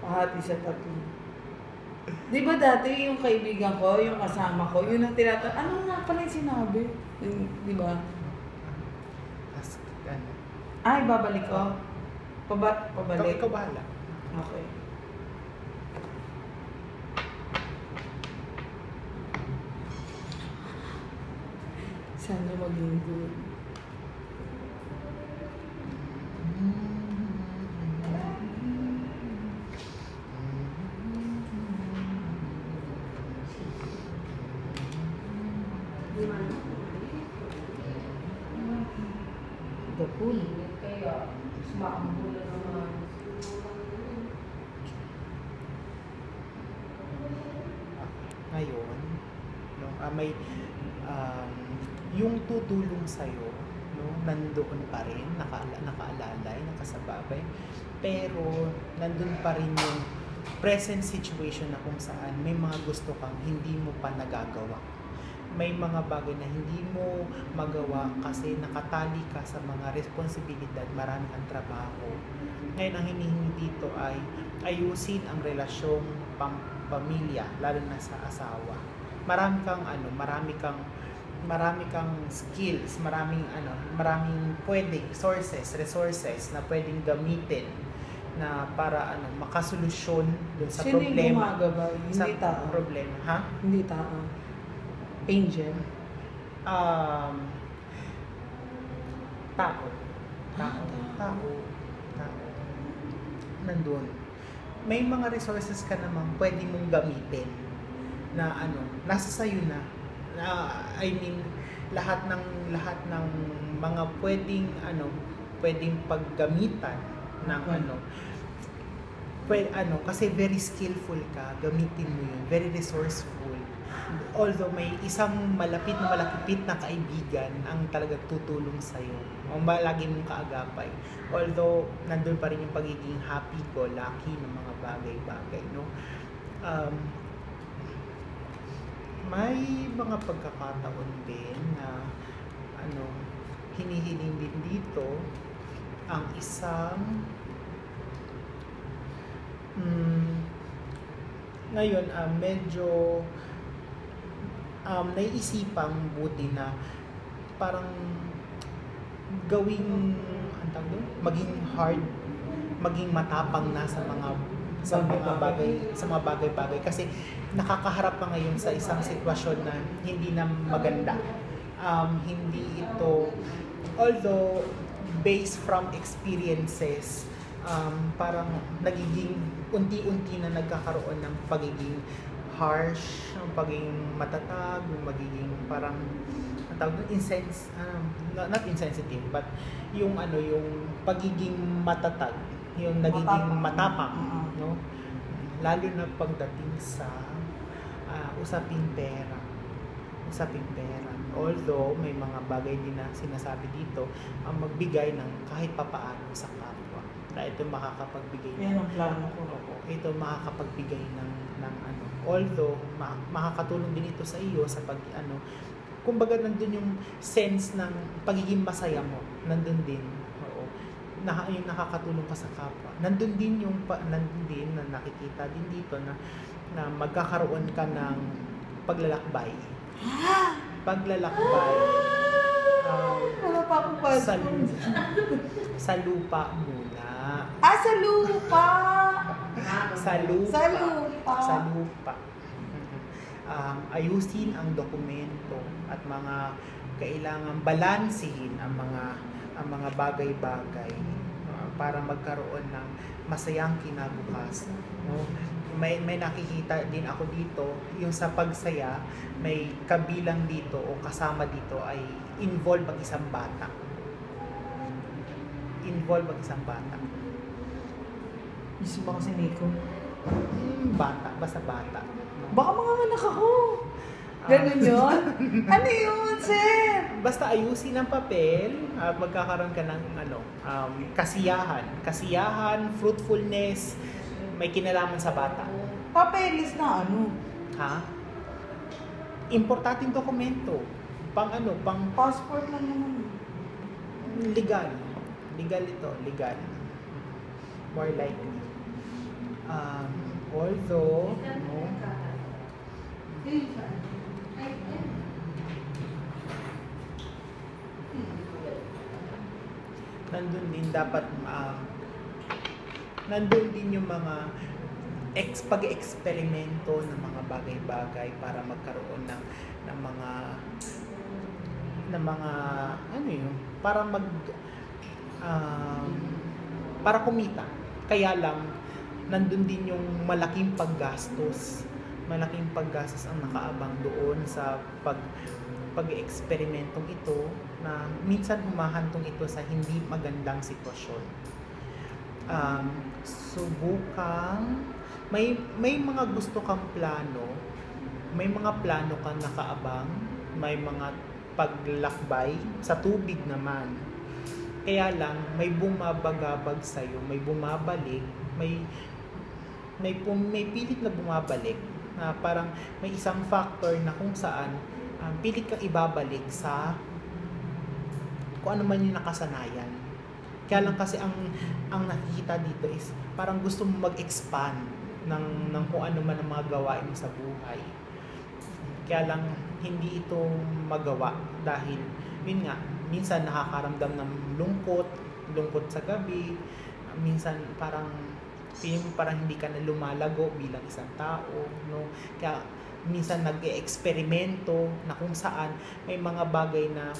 Pahati sa tatlo. Di ba dati yung kaibigan ko, yung kasama ko, yun ang tinatanong, ano nga pala yung sinabi? Di ba? As, ano? Ay, babalik ko. Pabalik. Ikaw bahala. Okay. Sana maging good. The pool. Kaya, sumakambulan naman. Ngayon, no, may yung tutulong sa'yo, no, nandoon pa rin, nakaalalay, nakasababay, pero nandun pa rin yung present situation na kung saan may mga gusto kang hindi mo pa nagagawa. May mga bagay na hindi mo magawa kasi nakatali ka sa mga responsibilidad, marami kang trabaho. Ngayon, ang hinihingi dito ay ayusin ang relasyong pamilya, lalo na sa asawa. Marami kang skills, maraming pwedeng resources na pwedeng gamitin na para makasolusyon dun sa Sino problema. yung gumagabay? Hindi tao. Problema, ha? Hindi tao. Angel. Tao. Nandun. May mga resources ka namang pwede mong gamitin na nasa sayo na. I mean, lahat ng mga pwedeng paggamitan ng kasi very skillful ka, gamitin mo yun, very resourceful. Although may isang malapit na kaibigan ang talaga tutulong sa'yo, o lagi mong kaagapay. Although nandun pa rin yung pagiging happy-go-lucky ng mga bagay-bagay, no? May mga pagkakataon din na hinihiling din dito ang isang ngayon medyo naiisipang buti na parang gawing maging hard, maging matapang na sa mga bagay kasi nakakaharap ka ngayon sa isang sitwasyon na hindi na maganda. Hindi ito, although based from experiences, parang nagiging unti-unti na nagkakaroon ng pagiging harsh, ng pagiging matatag, magiging parang not insensitive, but yung pagiging matatag, yung nagiging matapang, no? Lalo na pagdating sa usaping pera. Although may mga bagay din na sinasabi dito ang magbigay ng kahit papaano sa kapwa. Na ito makakapagbigay. Yan ang plano ko. Ito makakapagbigay ng although makakatulong din ito sa iyo sa kumbaga nandun yung sense ng pagiging masaya mo, nandun din. Oo. Yung nakakatulong ka sa kapwa. Nandun din na nakikita din dito na magkakaroon ka ng paglalakbay. Wala pa akong passport. Sa lupa muna. Sa lupa! Sa lupa. Ayusin ang dokumento at mga kailangan balansehin ang mga bagay-bagay para magkaroon ng masayang kinabukasan, no? May nakikita din ako dito, yung sa pagsaya, may kabilang dito o kasama dito ay involve ang isang bata. Gusto ba kasi Nico? Basta bata. Baka mga anak ako. Ganun yun? Ano yun, sir? Basta ayusin ang papel at magkakaroon ka ng kasiyahan, fruitfulness, may kinalaman sa bata. Papeles na ano? Ha? Importanteng dokumento. Pang Passport lang naman. legal ito, legal. More likely. Although, no, nandun din dapat nandun din yung mga pag-eksperimento ng mga bagay-bagay para magkaroon ng mga ano yun, para para kumita. Kaya lang nandun din yung malaking paggastos ang nakaabang doon sa pag-eksperimentong ito na minsan humahantong ito sa hindi magandang sitwasyon. Subukang may mga gusto kang plano, may mga plano kang nakaabang, may mga paglakbay sa tubig naman. Kaya lang may bumabagabag sa iyo, may bumabalik, may pilit na bumabalik na parang may isang factor na kung saan pilit kang ibabalik sa kung ano man yung nakasanayan. Kaya lang kasi ang nakikita dito is parang gusto mo mag-expand ng kung ano man ang mga gawain mo sa buhay. Kaya lang hindi ito magawa dahil yun nga, minsan nakakaramdam ng lungkot sa gabi, minsan parang hindi ka na lumalago bilang isang tao, no? Kaya minsan nag-e-eksperimento na kung saan may mga bagay na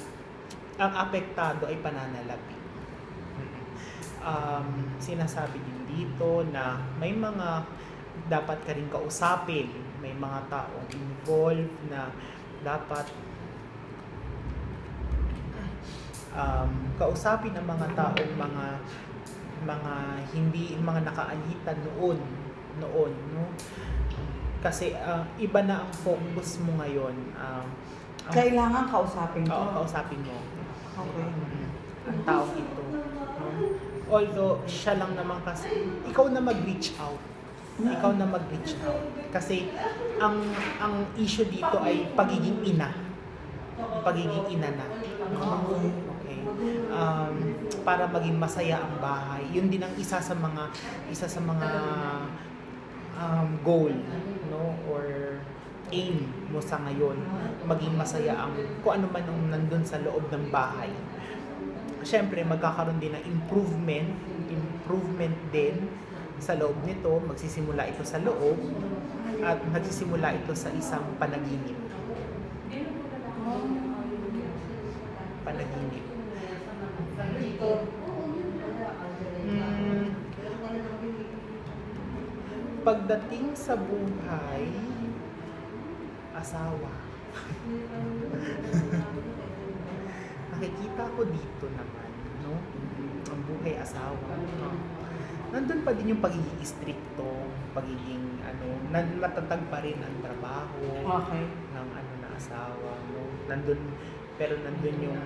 ang apektado ay pananalapi. Sinasabi din dito na may mga dapat ka rin kausapin, may mga taong involved na dapat kausapin ang mga taong mga nakaalitan noon, no? Kasi iba na ang focus mo ngayon. Kailangan kausapin ko. Oo, kausapin mo. Okay. Ang taong ito, no? Although siya lang naman kasi ikaw na mag-reach out. Kasi ang issue dito ay pagiging ina na. Okay. Para maging masaya ang bahay. Yun din ang isa sa mga goal, no, or aim mo sa ngayon, maging masaya ang kung ano man ang nandun sa loob ng bahay. Siyempre magkakaroon din ng improvement din sa loob nito. Magsisimula ito sa loob at magsisimula ito sa isang panaginip. Pagdating sa buhay, asawa. Nakikita ko dito naman, no? Ang buhay asawa. Nandun pa din yung pagiging stricto, pagiging matatag pa rin ang trabaho. Okay. Ng na asawa, no? Nandun yung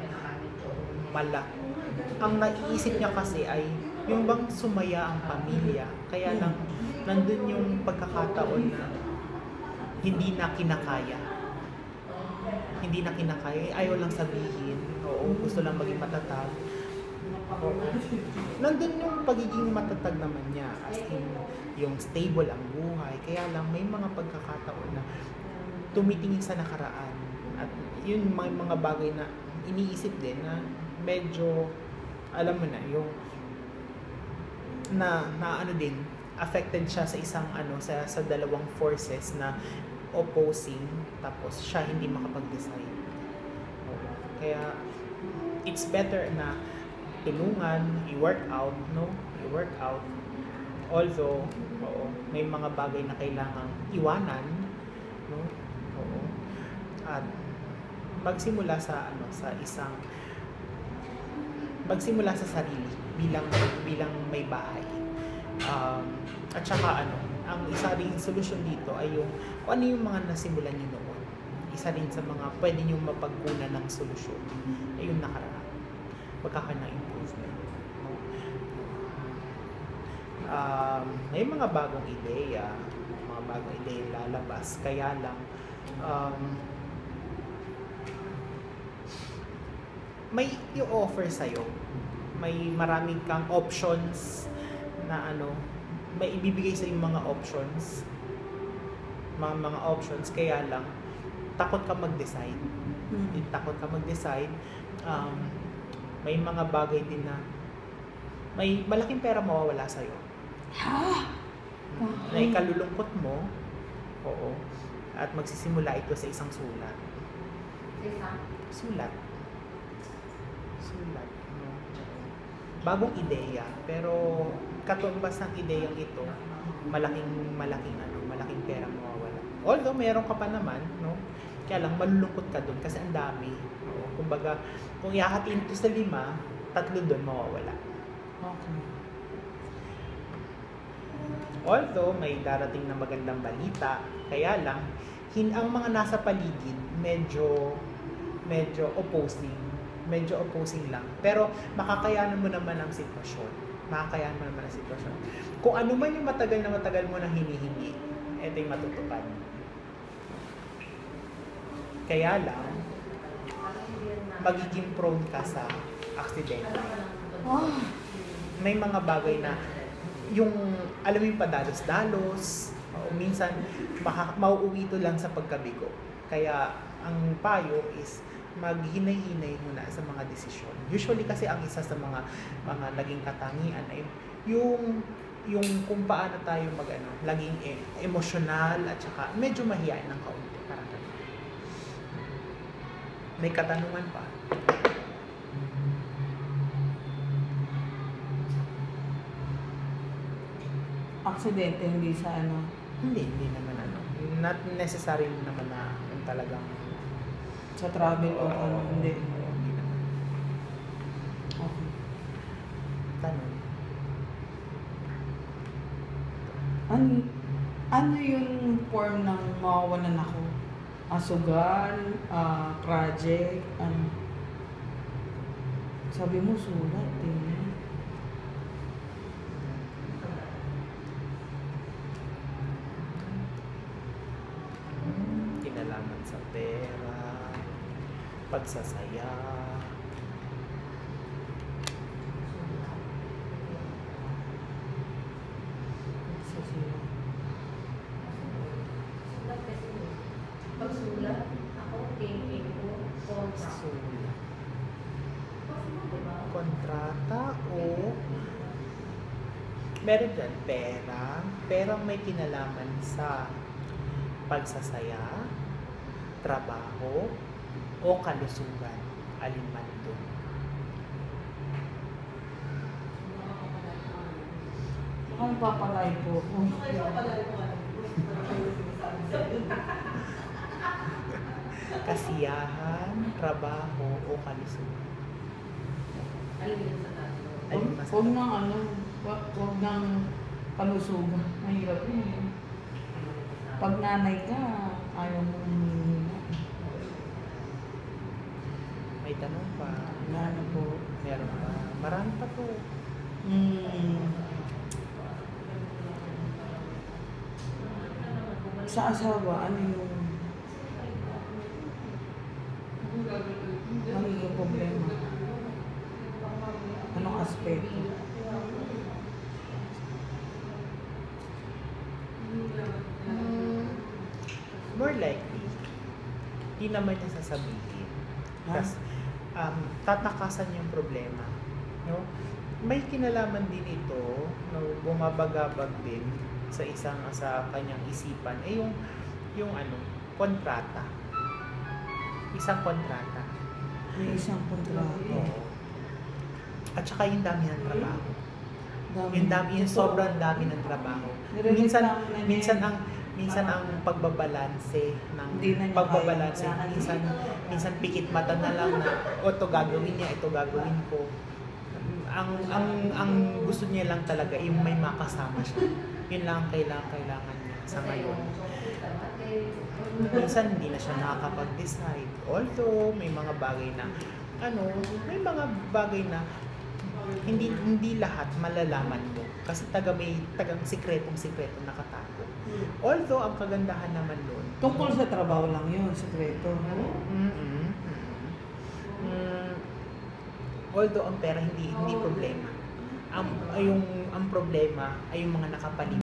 ang naiisip niya kasi ay yung bang sumaya ang pamilya. Kaya lang nandun yung pagkakataon na hindi na kinakaya. Ayaw lang sabihin. Oo, gusto lang maging matatag. Oo. Nandun yung pagiging matatag naman niya. As in, yung stable ang buhay. Kaya lang may mga pagkakataon na tumitingin sa nakaraan. At yun may mga bagay na iniisip din na medyo, alam mo na, yung na din, affected siya sa isang sa dalawang forces na opposing, tapos siya hindi makapag-decide. Kaya it's better na tulungan, i-work out, no? I-work out. Although, may mga bagay na kailangang iwanan, no? Oo. At magsimula sa sarili bilang may bahay. At saka ang isa ring solusyon dito ay yung kung ano yung mga nasimulan niyo noon. Isa rin sa mga pwede niyo mapagkunan ng solusyon ay yung nakaraan. Magkakaroon ng improvement. May mga bagong ideya lalabas. Kaya lang may i-offer sa'yo. May maraming kang options na may ibibigay sa yung mga options. Mga options, kaya lang, takot ka mag-decide. Takot ka mag-decide. May mga bagay din na may malaking pera mawawala sa'yo. Ha? Na ikalulungkot mo, oo, at magsisimula ito sa isang sulat. Sulat. No? Bagong ideya, pero katumbas ng ideyang ito, malaking pera mawawala. Although meron ka pa naman, no? Kaya lang malulungkot ka doon kasi ang dami. No? Kumbaga, kung ihahatiin ito sa 5, 3 doon mawawala. Okay. Although may darating na magandang balita, kaya lang ang mga nasa paligid medyo opposing lang. Pero makakayanan mo naman ang sitwasyon. Kung ano man yung matagal mo nang hinihingi, ito yung matutupad. Kaya lang, magiging prone ka sa aksidente. May mga bagay na yung, alam mo yung padalos-dalos, o minsan mauuwi ito lang sa pagkabigo. Kaya ang payo is maghinay-hinay muna sa mga desisyon. Usually kasi ang isa sa mga naging katangian ay yung kung paano tayo laging emosyonal at saka medyo mahiyain ng kaunti. Parang ganun. May katanungan pa? Aksidente, hindi sa Hindi naman not necessary naman na yung talagang sa travel o hindi. Hindi naman. Okay. Tanong. Ano yung form ng mawawalan ako? Sugal, project, Sabi mo sulat eh. Kinalaman sa pera, pagsasaya, Pagsulat, ako, thinking ko, contract. sulat, Diba? kontrata o meron dyan, pera may kinalaman sa pagsasaya, trabaho, o kalusugan, alin man doon. Ang papalay po. Kasiyahan, trabaho, o kalusugan. Alin yun sa tatlo? Alin mas- Huwag nang huwag nang kalusugan. Mahirap yun. Pag nanay ka, ayaw mo humihina. May tanong pa. Ano po? Meron pa. Marami pa to. Sa asawa, ano yung magiging problema? Anong aspeto? More likely, di naman niya sasabihin. Kasi tatakasan yung problema. No? May kinalaman din ito, no, bumabagabag din sa kanyang isipan, yung kontrata. Isang kontrata. May isang kontrato. Oo. At saka yung dami ng trabaho. Dami. Yung sobrang dami ng trabaho. Nire-reklamo na niya. Minsan ang pagbabalanse ng Hindi na niya pagbabalanse, kaya. minsan pikit mata na lang na ito gagawin niya, ito gagawin ko. Ang gusto niya lang talaga yung may makasama siya. Yun lang ang kailangan niya sa ngayon. Minsan hindi na siya nakakapag-decide. Although may mga bagay na hindi lahat malalaman mo kasi tagang sikretong nakatago. Although ang kagandahan naman doon, Tungkol sa trabaho lang yun, sekreto. although ang pera hindi problema. ang problema ay yung mga nakapaligid